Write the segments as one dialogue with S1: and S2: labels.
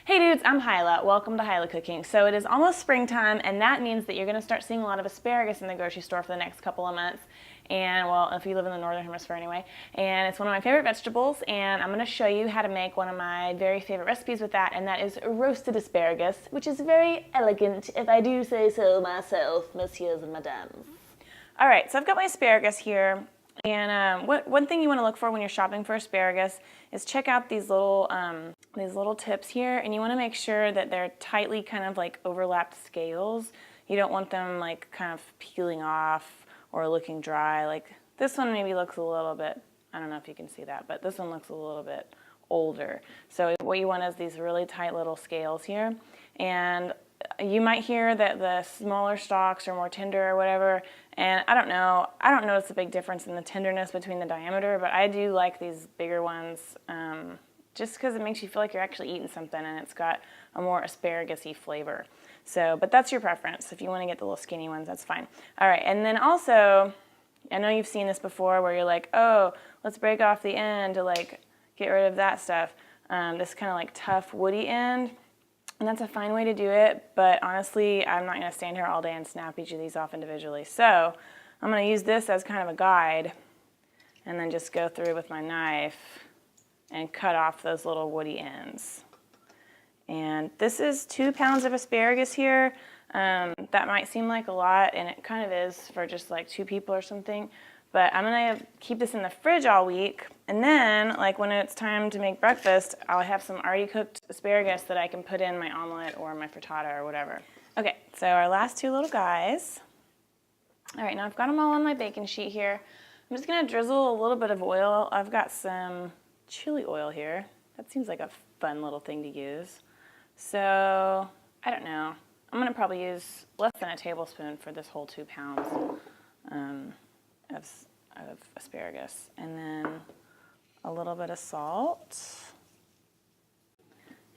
S1: Hey dudes, I'm Hilah. Welcome to Hilah Cooking. So it is almost springtime, and that means that you're going to start seeing a lot of asparagus in the grocery store for the next couple of months. And well, if you live in the northern hemisphere anyway. And it's one of my favorite vegetables, and I'm going to show you how to make one of my very favorite recipes with that, and that is roasted asparagus, which is very elegant, if I do say so myself, messieurs and madames. All right, so I've got my asparagus here. And one thing you want to look for when you're shopping for asparagus is check out these little tips here, and you want to make sure that they're tightly kind of like overlapped scales. You don't want them like kind of peeling off or looking dry. Like this one maybe looks a little bit, I don't know if you can see that, but this one looks a little bit older. So what you want is these really tight little scales here. And you might hear that the smaller stalks are more tender or whatever, and I don't know. I don't notice a big difference in the tenderness between the diameter, but I do like these bigger ones just because it makes you feel like you're actually eating something, and it's got a more asparagus-y flavor. So, but that's your preference. If you want to get the little skinny ones, that's fine. All right, and then also, I know you've seen this before where you're like, oh, let's break off the end to like get rid of that stuff. This kind of like tough woody end. And that's a fine way to do it, but honestly, I'm not going to stand here all day and snap each of these off individually. So I'm going to use this as kind of a guide and then just go through with my knife and cut off those little woody ends. And this is 2 pounds of asparagus here. That might seem like a lot, and it kind of is for just like 2 people or something. But I'm going to keep this in the fridge all week, and then like when it's time to make breakfast, I'll have some already cooked asparagus that I can put in my omelet or my frittata or whatever. Okay, so our last 2 little guys. All right, now I've got them all on my baking sheet here. I'm just going to drizzle a little bit of oil. I've got some chili oil here. That seems like a fun little thing to use. So, I don't know. I'm going to probably use less than a tablespoon for this whole 2 pounds. Of asparagus, and then a little bit of salt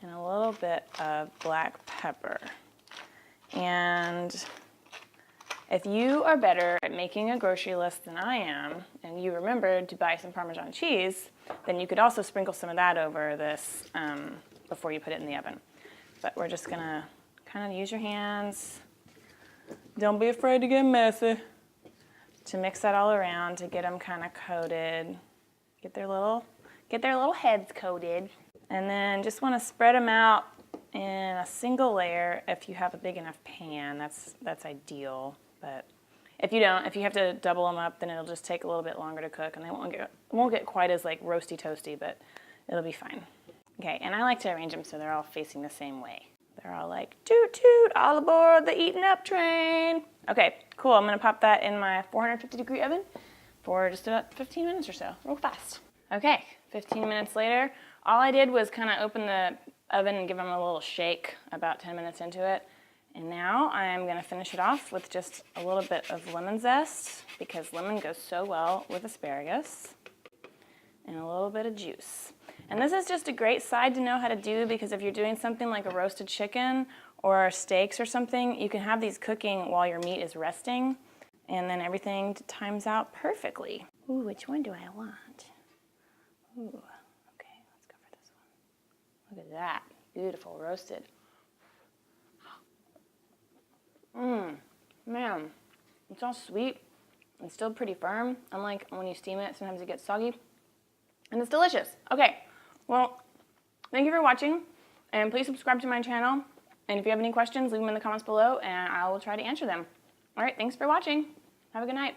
S1: and a little bit of black pepper. And if you are better at making a grocery list than I am, and you remembered to buy some Parmesan cheese, then you could also sprinkle some of that over this before you put it in the oven. But we're just gonna kind of use your hands. Don't be afraid to get messy. To mix that all around to get them kind of coated, get their little heads coated, and then just want to spread them out in a single layer. If you have a big enough pan, that's ideal. But if you don't, if you have to double them up, then it'll just take a little bit longer to cook, and they won't get quite as like roasty toasty, but it'll be fine. Okay, and I like to arrange them so they're all facing the same way. They're all like, toot toot, all aboard the eating up train. Okay, cool. I'm going to pop that in my 450-degree oven for just about 15 minutes or so, real fast. Okay, 15 minutes later, all I did was kind of open the oven and give them a little shake about 10 minutes into it. And now I'm going to finish it off with just a little bit of lemon zest, because lemon goes so well with asparagus, and a little bit of juice. And this is just a great side to know how to do, because if you're doing something like a roasted chicken or steaks or something, you can have these cooking while your meat is resting, and then everything times out perfectly. Ooh, which one do I want? Ooh, okay, let's go for this one. Look at that, beautiful roasted. Man, it's all sweet and still pretty firm. Unlike when you steam it, sometimes it gets soggy, and it's delicious. Okay. Well, thank you for watching, and please subscribe to my channel, and if you have any questions, leave them in the comments below, and I will try to answer them. All right, thanks for watching. Have a good night.